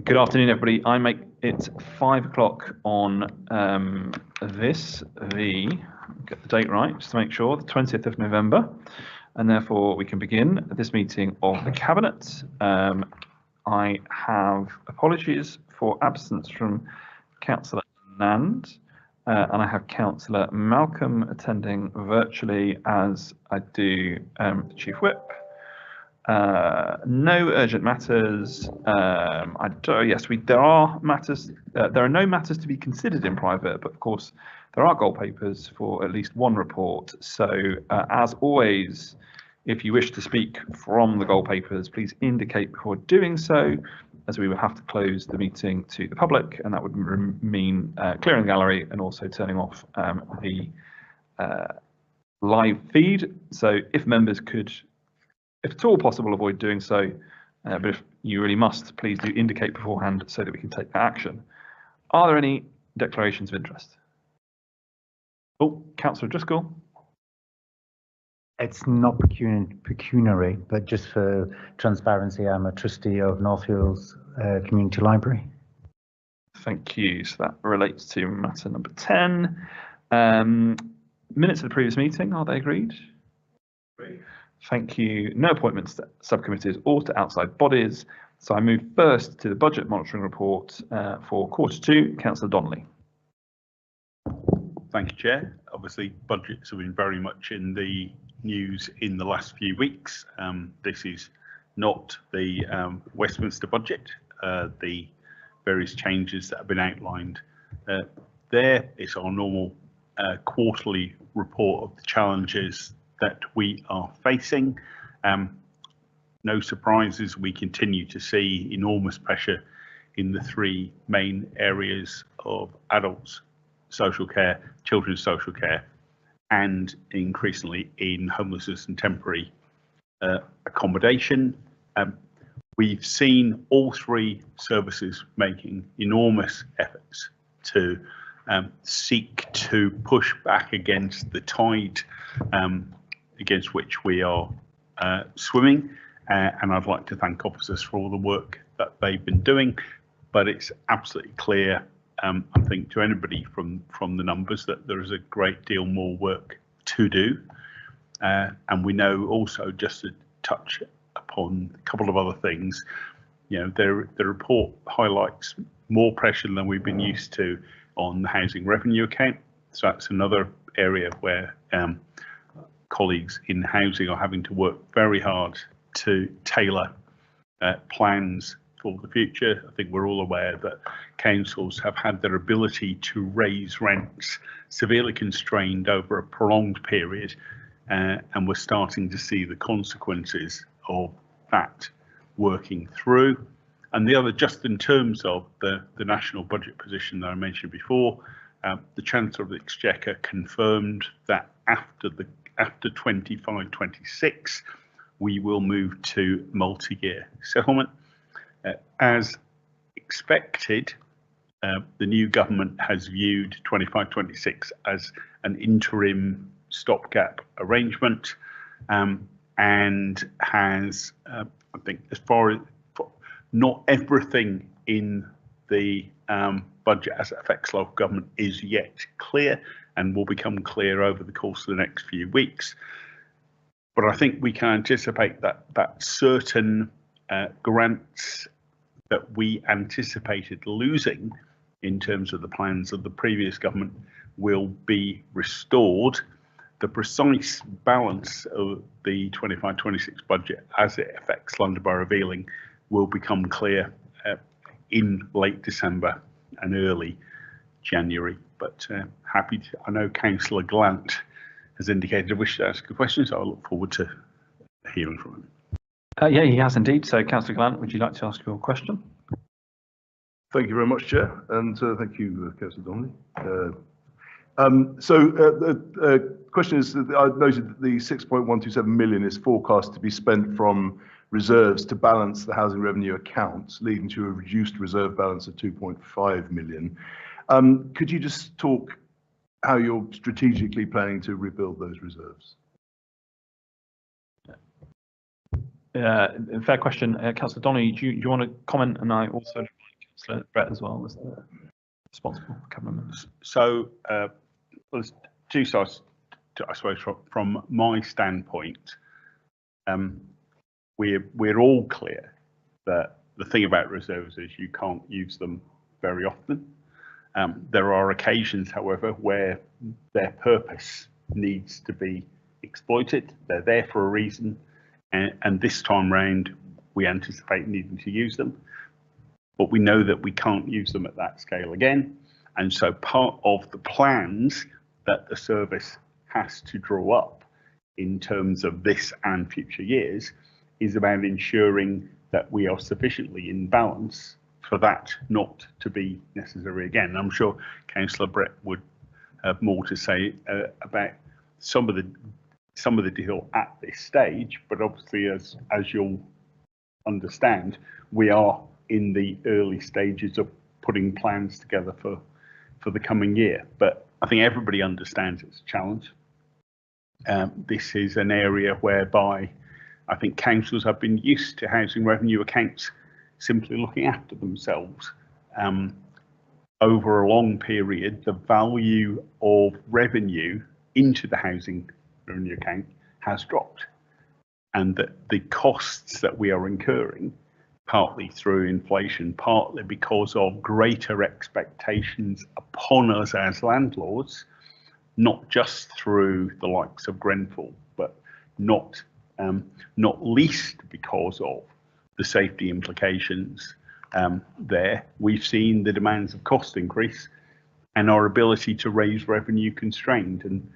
Good afternoon, everybody. I make it 5 o'clock on get the date right, just to make sure, the 20th of November, and therefore we can begin this meeting of the Cabinet. I have apologies for absence from Councillor Nand, and I have Councillor Malcolm attending virtually, as I do the Chief Whip. No urgent matters. There are matters. There are no matters to be considered in private, but of course there are goal papers for at least one report. So, as always, if you wish to speak from the goal papers, please indicate before doing so, as we will have to close the meeting to the public, and that would mean clearing the gallery and also turning off the live feed. So, if members could, if at all possible, avoid doing so, but if you really must, please do indicate beforehand so that we can take that action. Are there any declarations of interest? Oh, Councillor Driscoll. It's not pecuniary, but just for transparency, I'm a trustee of North Hills Community Library. Thank you. So that relates to matter number 10. Minutes of the previous meeting, are they agreed? Agreed. Thank you. No appointments to subcommittees or to outside bodies. So I move first to the budget monitoring report for Q2. Councillor Donnelly. Thank you, Chair. Obviously, budgets have been very much in the news in the last few weeks. This is not the Westminster budget. The various changes that have been outlined there is our normal quarterly report of the challenges that we are facing. No surprises, we continue to see enormous pressure in the three main areas of adults social care, children's social care, and increasingly in homelessness and temporary accommodation. We've seen all three services making enormous efforts to seek to push back against the tide against which we are swimming, and I'd like to thank officers for all the work that they've been doing. But it's absolutely clear, I think, to anybody from the numbers that there is a great deal more work to do, and we know also, just to touch upon a couple of other things, you know, the report highlights more pressure than we've been used to on the housing revenue account. So that's another area where colleagues in housing are having to work very hard to tailor plans for the future. I think we're all aware that councils have had their ability to raise rents severely constrained over a prolonged period, and we're starting to see the consequences of that working through. And the other, just in terms of the national budget position that I mentioned before, the Chancellor of the Exchequer confirmed that after 25-26, we will move to multi-year settlement. As expected, the new government has viewed 25-26 as an interim stopgap arrangement, and has, I think, as far as not everything in the budget as it affects local government is yet clear, and will become clear over the course of the next few weeks. But I think we can anticipate that certain grants that we anticipated losing in terms of the plans of the previous government will be restored. The precise balance of the 25-26 budget as it affects London Borough of Ealing will become clear in late December and early January. But happy to, I know Councillor Glant has indicated a wish to ask a question, so I look forward to hearing from him. Yeah, he has indeed. So, Councillor Glant, would you like to ask your question? Thank you very much, Chair, and thank you, Councillor Donnelly. The question is, I noted that the 6.127 million is forecast to be spent from reserves to balance the housing revenue accounts, leading to a reduced reserve balance of 2.5 million. Could you just talk how you're strategically planning to rebuild those reserves? Fair question. Councillor Donnelly, do you want to comment? And I also So Brett as well as the responsible government. So there's two sides, I suppose, from my standpoint. We're all clear that the thing about reserves is you can't use them very often. There are occasions, however, where their purpose needs to be exploited. They're there for a reason, and this time round we anticipate needing to use them, but we know that we can't use them at that scale again. And so part of the plans that the service has to draw up in terms of this and future years is about ensuring that we are sufficiently in balance for that not to be necessary again. I'm sure Councillor Brett would have more to say about some of the deal at this stage, but obviously, as you'll understand, we are in the early stages of putting plans together for the coming year. But I think everybody understands it's a challenge. This is an area whereby I think councils have been used to housing revenue accounts simply looking after themselves. Over a long period, the value of revenue into the housing revenue account has dropped, and that the costs that we are incurring, partly through inflation, partly because of greater expectations upon us as landlords, not just through the likes of Grenfell, but not least because of the safety implications there. We've seen the demands of cost increase and our ability to raise revenue constrained. And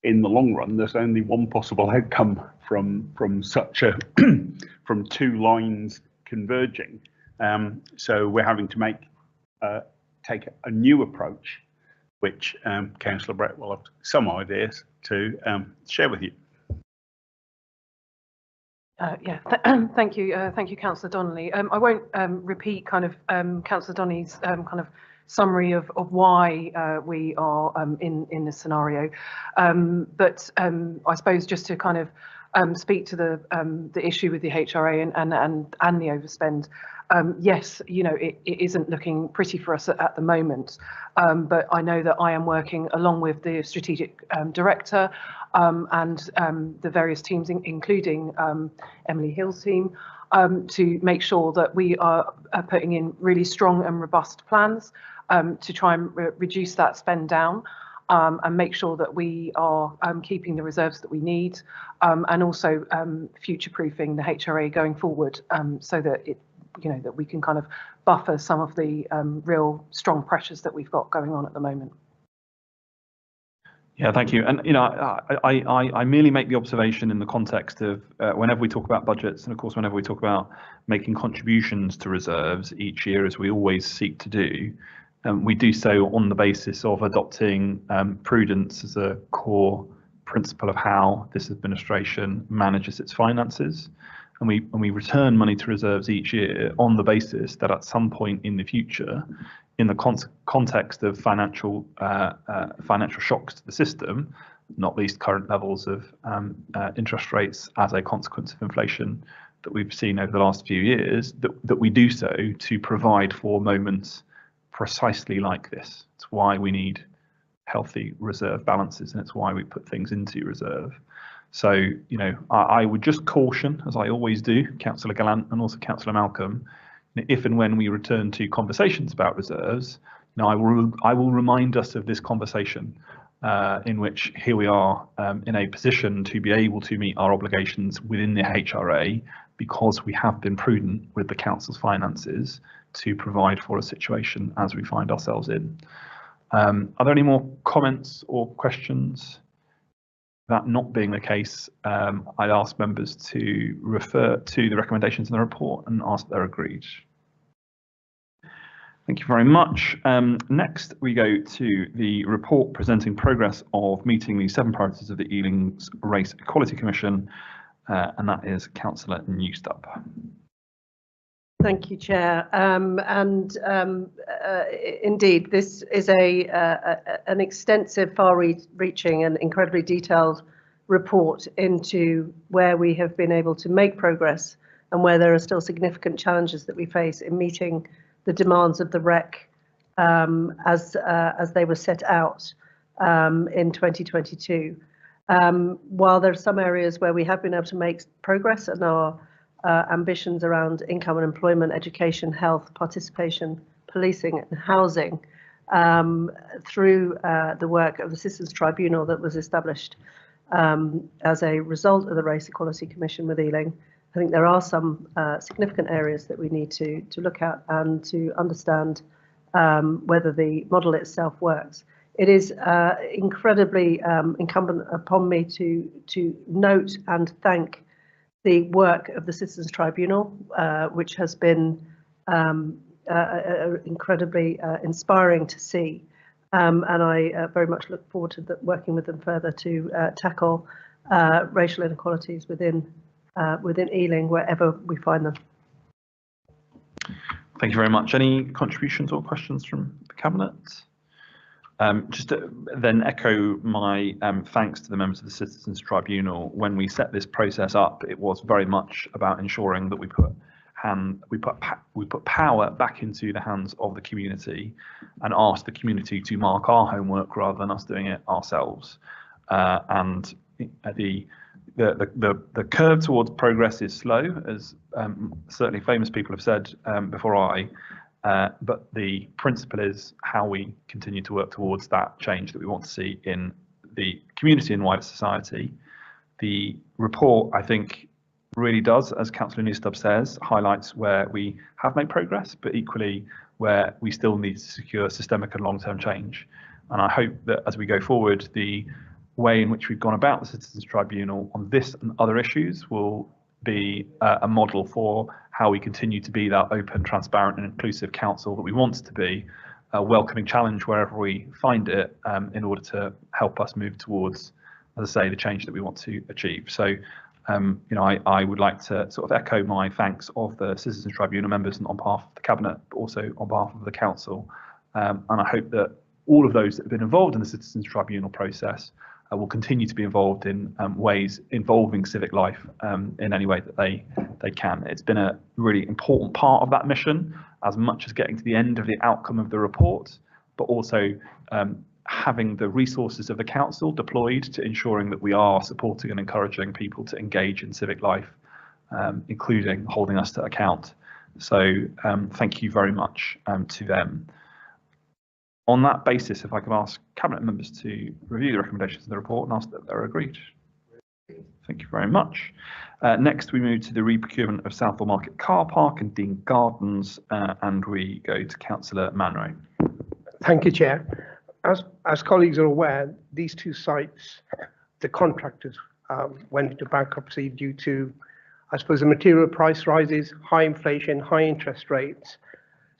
in the long run, there's only one possible outcome from such a from two lines converging. So we're having to take a new approach, which Councillor Brett will have some ideas to share with you. Thank you, Councillor Donnelly. I won't repeat kind of Councillor Donnelly's kind of summary of why we are in this scenario, but I suppose just to kind of speak to the issue with the HRA and the overspend. Yes, you know, it isn't looking pretty for us at the moment, but I know that I am working along with the strategic director and the various teams, including Emily Hill's team, to make sure that we are putting in really strong and robust plans to try and reduce that spend down. And make sure that we are keeping the reserves that we need, and also future-proofing the HRA going forward, so that that we can kind of buffer some of the real strong pressures that we've got going on at the moment. Yeah, thank you. And I merely make the observation in the context of whenever we talk about budgets, and of course whenever we talk about making contributions to reserves each year, as we always seek to do. We do so on the basis of adopting prudence as a core principle of how this administration manages its finances, and we return money to reserves each year on the basis that at some point in the future, in the context of financial shocks to the system, not least current levels of interest rates as a consequence of inflation that we've seen over the last few years, that we do so to provide for moments precisely like this. It's why we need healthy reserve balances, and it's why we put things into reserve. So, I would just caution, as I always do, Councillor Gallant and also Councillor Malcolm, if and when we return to conversations about reserves, I will remind us of this conversation in which here we are in a position to be able to meet our obligations within the HRA because we have been prudent with the council's finances to provide for a situation as we find ourselves in. Are there any more comments or questions? That not being the case, I'd ask members to refer to the recommendations in the report and ask if they're agreed. Thank you very much. Next, we go to the report presenting progress of meeting the 7 priorities of the Ealing's Race Equality Commission, and that is Councillor Newstup. Thank you, Chair. Indeed, this is an extensive, far-reaching and incredibly detailed report into where we have been able to make progress and where there are still significant challenges that we face in meeting the demands of the REC as they were set out in 2022. While there are some areas where we have been able to make progress and our ambitions around income and employment, education, health, participation, policing and housing through the work of the Citizens Tribunal that was established as a result of the Race Equality Commission with Ealing, I think there are some significant areas that we need to look at and to understand whether the model itself works. It is incredibly incumbent upon me to note and thank the work of the Citizens Tribunal, which has been incredibly inspiring to see. And I very much look forward to working with them further to tackle racial inequalities within Ealing, wherever we find them. Thank you very much. Any contributions or questions from the Cabinet? Just to then echo my thanks to the members of the Citizens Tribunal. When we set this process up, it was very much about ensuring that we put power back into the hands of the community and asked the community to mark our homework rather than us doing it ourselves. And the curve towards progress is slow, as certainly famous people have said before I. But the principle is how we continue to work towards that change that we want to see in the community and wider society. The report, I think, really does, as Councillor Newstubb says, highlights where we have made progress, but equally where we still need to secure systemic and long-term change. And I hope that as we go forward, the way in which we've gone about the Citizens Tribunal on this and other issues will be a model for how we continue to be that open, transparent and inclusive council that we want to be, a welcoming challenge wherever we find it, in order to help us move towards, as I say, the change that we want to achieve. So, I would like to sort of echo my thanks of the Citizens Tribunal members and on behalf of the Cabinet, but also on behalf of the Council. And I hope that all of those that have been involved in the Citizens Tribunal process will continue to be involved in ways involving civic life in any way that they can. It's been a really important part of that mission, as much as getting to the end of the outcome of the report, but also having the resources of the council deployed to ensuring that we are supporting and encouraging people to engage in civic life, including holding us to account. So thank you very much to them. On that basis, if I could ask Cabinet members to review the recommendations in the report and ask that they're agreed. Thank you very much. Next, we move to the reprocurement of Southall Market Car Park and Dean Gardens, and we go to Councillor Manro. Thank you, Chair. As colleagues are aware, these two sites, the contractors went into bankruptcy due to, I suppose, the material price rises, high inflation, high interest rates.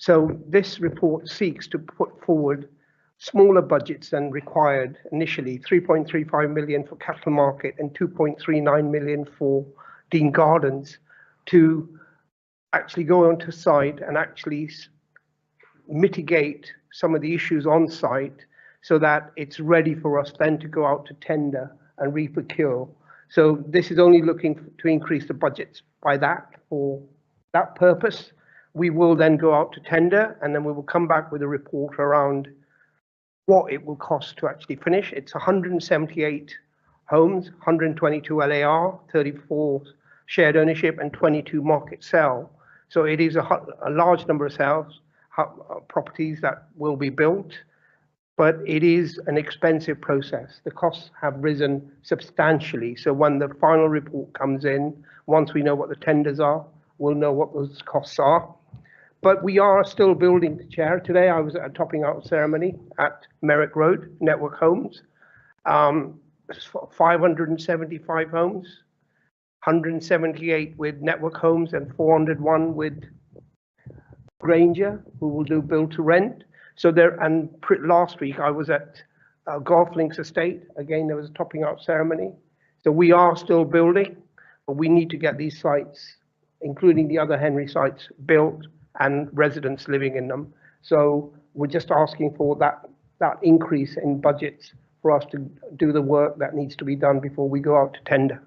So this report seeks to put forward smaller budgets than required initially, 3.35 million for Cattle Market and 2.39 million for Dean Gardens, to actually go onto site and actually mitigate some of the issues on site so that it's ready for us then to go out to tender and reprocure. So this is only looking to increase the budgets by that, for that purpose. We will then go out to tender, and then we will come back with a report around what it will cost to actually finish. It's 178 homes, 122 LAR, 34 shared ownership and 22 market sell. So it is a large number of sales, properties that will be built, but it is an expensive process. The costs have risen substantially. So when the final report comes in, once we know what the tenders are, we'll know what those costs are. But we are still building, Chair. Today I was at a topping out ceremony at Merrick Road, Network Homes. 575 homes, 178 with Network Homes and 401 with Granger, who will do build to rent. So there, and last week I was at Golf Links Estate. Again, there was a topping out ceremony. So we are still building, but we need to get these sites, including the other Henry sites, built and residents living in them. So we're just asking for that increase in budgets for us to do the work that needs to be done before we go out to tender.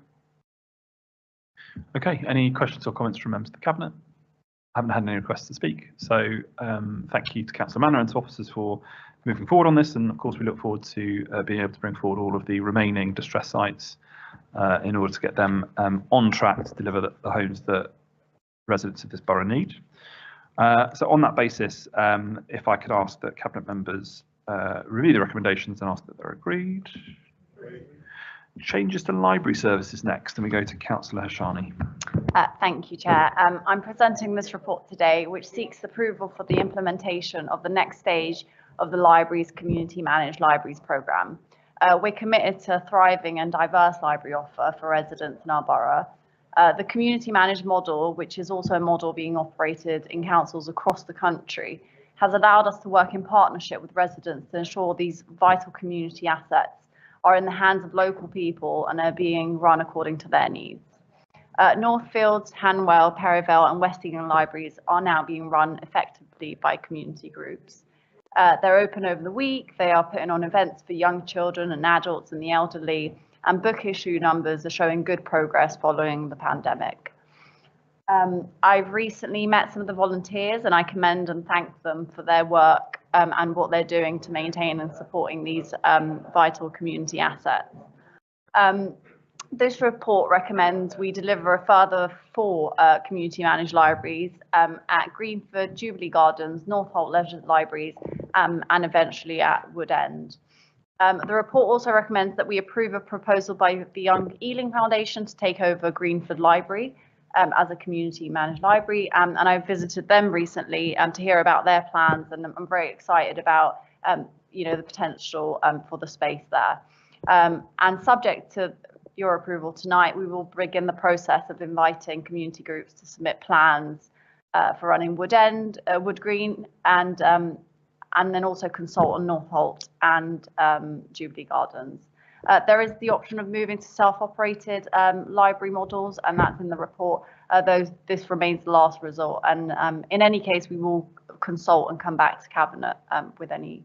Okay, any questions or comments from members of the Cabinet? haven't had any requests to speak. So thank you to Councillor Manner and to officers for moving forward on this. And of course, we look forward to being able to bring forward all of the remaining distress sites in order to get them on track to deliver the homes that residents of this borough need. So on that basis, if I could ask that Cabinet members review the recommendations and ask that they're agreed. Changes to library services next, and we go to Councillor Hashani. Thank you, Chair. I'm presenting this report today, which seeks approval for the implementation of the next stage of the library's community managed libraries programme. We're committed to a thriving and diverse library offer for residents in our borough. The community managed model, which is also a model being operated in councils across the country, has allowed us to work in partnership with residents to ensure these vital community assets are in the hands of local people and are being run according to their needs. Northfields, Hanwell, Perivale and West Ealing libraries are now being run effectively by community groups. They're open over the week, they are putting on events for young children and adults and the elderly, and book issue numbers are showing good progress following the pandemic. I've recently met some of the volunteers and I commend and thank them for their work and what they're doing to maintain and supporting these vital community assets. This report recommends we deliver a further 4 community managed libraries at Greenford, Jubilee Gardens, Northolt Leisure Libraries and eventually at Wood End. The report also recommends that we approve a proposal by the Young Ealing Foundation to take over Greenford Library as a community managed library, and I've visited them recently to hear about their plans, and I'm very excited about the potential for the space there. And subject to your approval tonight, we will begin the process of inviting community groups to submit plans for running Wood End, Wood Green, and then also consult on Northolt and Jubilee Gardens. There is the option of moving to self-operated library models, and that's in the report, though this remains the last resort. And in any case, we will consult and come back to Cabinet with any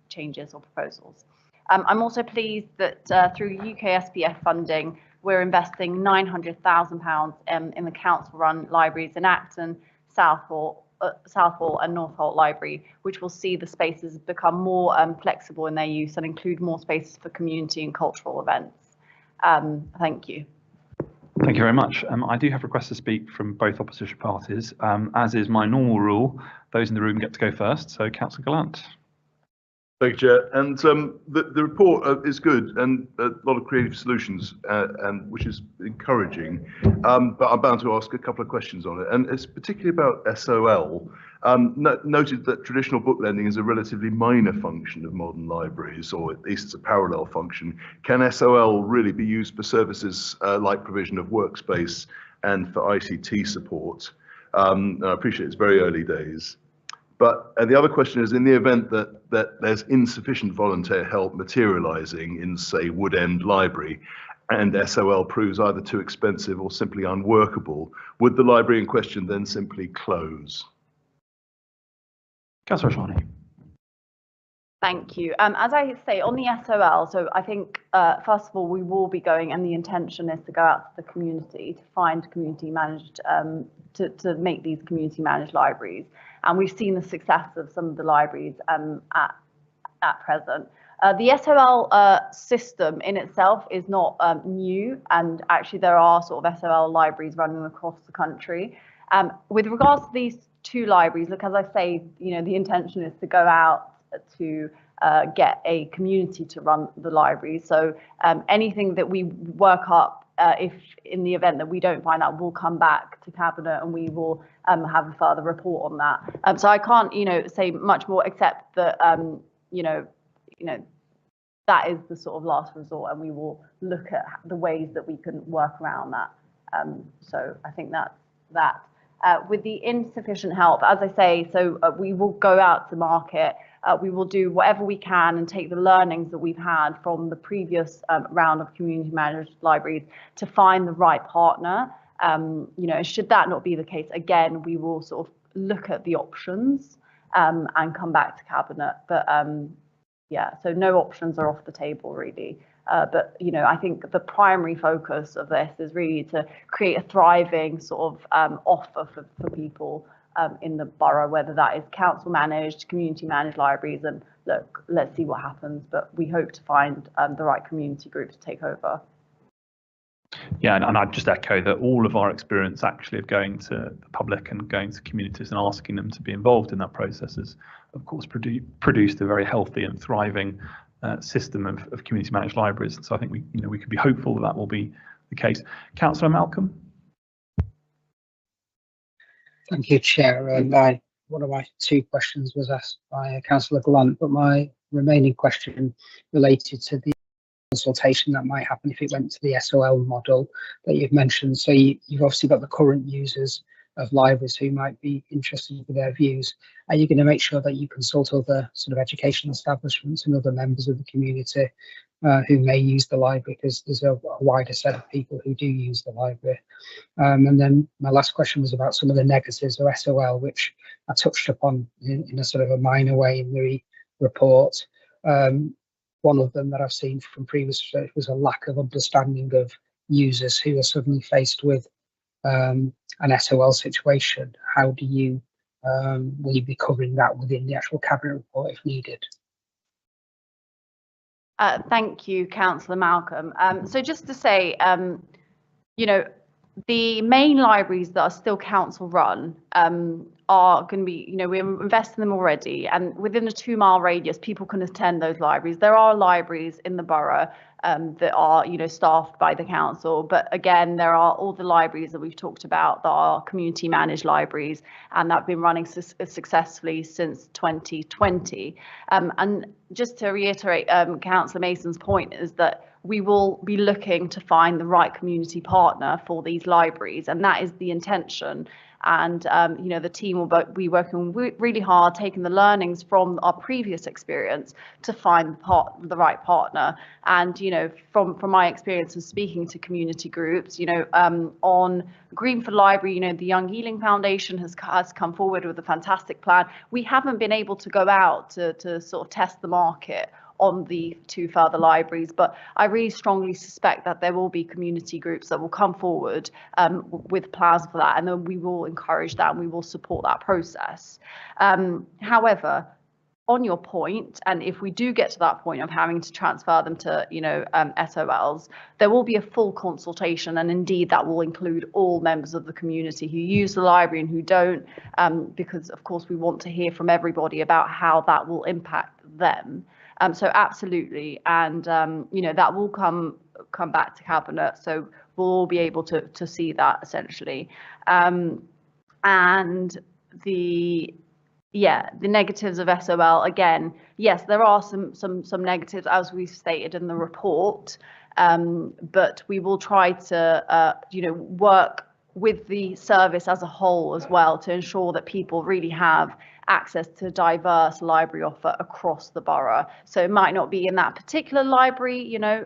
changes or proposals. I'm also pleased that through UK SPF funding, we're investing £900,000 in the council-run libraries in Acton, Southall and Northolt Library, which will see the spaces become more flexible in their use and include more spaces for community and cultural events. Thank you. Thank you very much. I do have requests to speak from both opposition parties. As is my normal rule, those in the room get to go first. So Councillor Gallant. Thank you, Chair. And the report is good and a lot of creative solutions, and which is encouraging. But I'm bound to ask a couple of questions on it, and it's particularly about SOL. Noted that traditional book lending is a relatively minor function of modern libraries, or at least it's a parallel function. Can SOL really be used for services like provision of workspace and for ICT support? I appreciate it's very early days. But the other question is, in the event that there's insufficient volunteer help materialising in, say, Wood End Library, and SOL proves either too expensive or simply unworkable, would the library in question then simply close? Councillor Hashani. Thank you. As I say, on the SOL, so I think, first of all, we will be going, and the intention is to go out to the community to find community managed, to make these community managed libraries. And we've seen the success of some of the libraries at present. The SOL system in itself is not new, and actually there are sort of SOL libraries running across the country. With regards to these 2 libraries, look, as I say, the intention is to go out to get a community to run the library. So anything that we work up, if in the event that we don't find out, we'll come back to Cabinet and we will have a further report on that. So I can't, say much more except that, that is the sort of last resort, and we will look at the ways that we can work around that. So I think that's that. With the insufficient help, as I say, so we will go out to market. We will do whatever we can and take the learnings that we've had from the previous round of community managed libraries to find the right partner. Should that not be the case, again, we will sort of look at the options and come back to Cabinet. But yeah, so no options are off the table really. But, you know, I think the primary focus of this is really to create a thriving sort of offer for people in the borough, whether that is council managed, community managed libraries. And look, let's see what happens, but we hope to find the right community group to take over. Yeah, and I'd just echo that all of our experience actually of going to the public and going to communities and asking them to be involved in that process has, of course, produced a very healthy and thriving system of community managed libraries. So I think we could be hopeful that will be the case. Councillor Malcolm. Thank you, Chair. One of my two questions was asked by Councillor Glant, but my remaining question related to the consultation that might happen if it went to the SOL model that you've mentioned. So you've obviously got the current users of libraries who might be interested with their views. Are you going to make sure that you consult other sort of educational establishments and other members of the community who may use the library, because there's a wider set of people who do use the library? And then my last question was about some of the negatives of SOL, which I touched upon in a sort of a minor way in the report. One of them that I've seen from previous research was a lack of understanding of users who are suddenly faced with an SOL situation. How do you, will you be covering that within the actual cabinet report if needed? Thank you, Councillor Malcolm. So just to say, you know, the main libraries that are still council run are going to be, you know, we're investing in them already, and within a 2-mile radius, people can attend those libraries. There are libraries in the borough that are, you know, staffed by the council, but again, there are all the libraries that we've talked about that are community managed libraries, and that have been running successfully since 2020. And just to reiterate Councillor Mason's point is that we will be looking to find the right community partner for these libraries, and that is the intention. And you know, the team will be working really hard, taking the learnings from our previous experience to find the right partner. And you know, from my experience of speaking to community groups, you know, on Greenford Library, you know, the Young Ealing Foundation has come forward with a fantastic plan. We haven't been able to go out to sort of test the market on the 2 further libraries, but I really strongly suspect that there will be community groups that will come forward with plans for that, and then we will encourage that and we will support that process. However, on your point, and if we do get to that point of having to transfer them to, you know, SOLs, there will be a full consultation, and indeed that will include all members of the community who use the library and who don't, because of course we want to hear from everybody about how that will impact them. So absolutely, and you know, that will come back to cabinet, so we'll all be able to see that essentially. And the negatives of SOL, again, yes, there are some negatives as we've stated in the report, but we will try to you know, work with the service as a whole as well to ensure that people really have access to diverse library offer across the borough. So it might not be in that particular library, you know,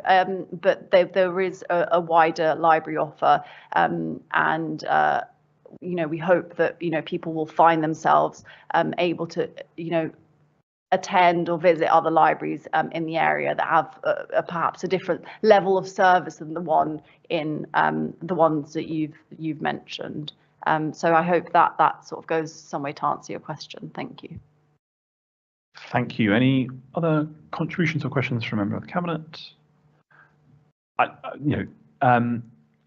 but there is a wider library offer, and you know, we hope that, you know, people will find themselves able to, you know, attend or visit other libraries in the area that have perhaps a different level of service than the one in the ones that you've mentioned. So I hope that sort of goes some way to answer your question. Thank you. Thank you. Any other contributions or questions from a member of the cabinet?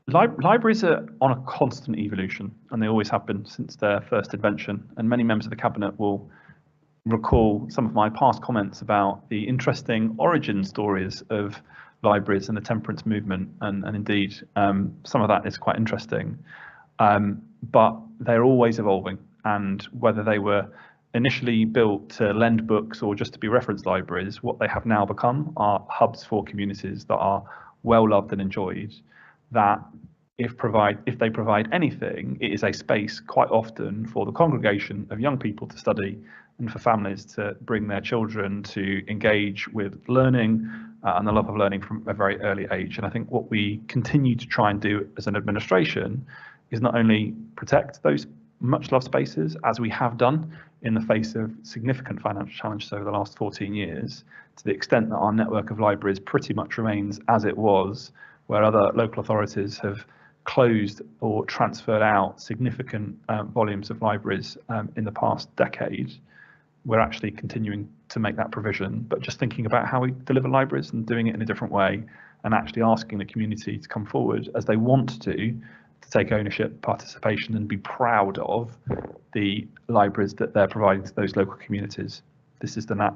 Libraries are on a constant evolution, and they always have been since their first invention. And many members of the cabinet will recall some of my past comments about the interesting origin stories of libraries and the temperance movement, and indeed some of that is quite interesting. But they're always evolving, and whether they were initially built to lend books or just to be reference libraries, what they have now become are hubs for communities that are well loved and enjoyed, that if they provide anything, it is a space quite often for the congregation of young people to study and for families to bring their children to engage with learning and the love of learning from a very early age. And I think what we continue to try and do as an administration is not only protect those much loved spaces, as we have done in the face of significant financial challenges over the last 14 years, to the extent that our network of libraries pretty much remains as it was, where other local authorities have closed or transferred out significant volumes of libraries in the past decade, we're actually continuing to make that provision, but just thinking about how we deliver libraries and doing it in a different way, and actually asking the community to come forward as they want to take ownership, participation, and be proud of the libraries that they're providing to those local communities. This is the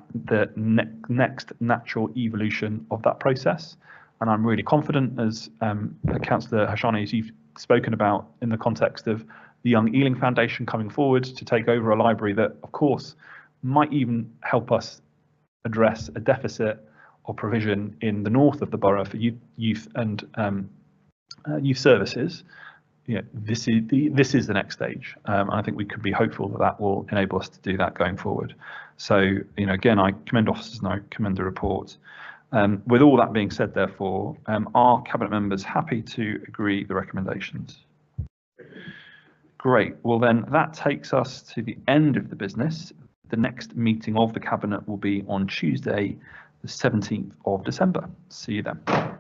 next natural evolution of that process. And I'm really confident, as Councillor Hashani, as you've spoken about in the context of the Young Ealing Foundation coming forward to take over a library that, of course, might even help us address a deficit or provision in the north of the borough for youth and youth services. You know, this is the next stage. I think we could be hopeful that that will enable us to do that going forward. So, you know, again, I commend officers and I commend the report. With all that being said, therefore, are Cabinet members happy to agree the recommendations? Great. Well, then that takes us to the end of the business. The next meeting of the Cabinet will be on Tuesday, the 17th of December. See you then.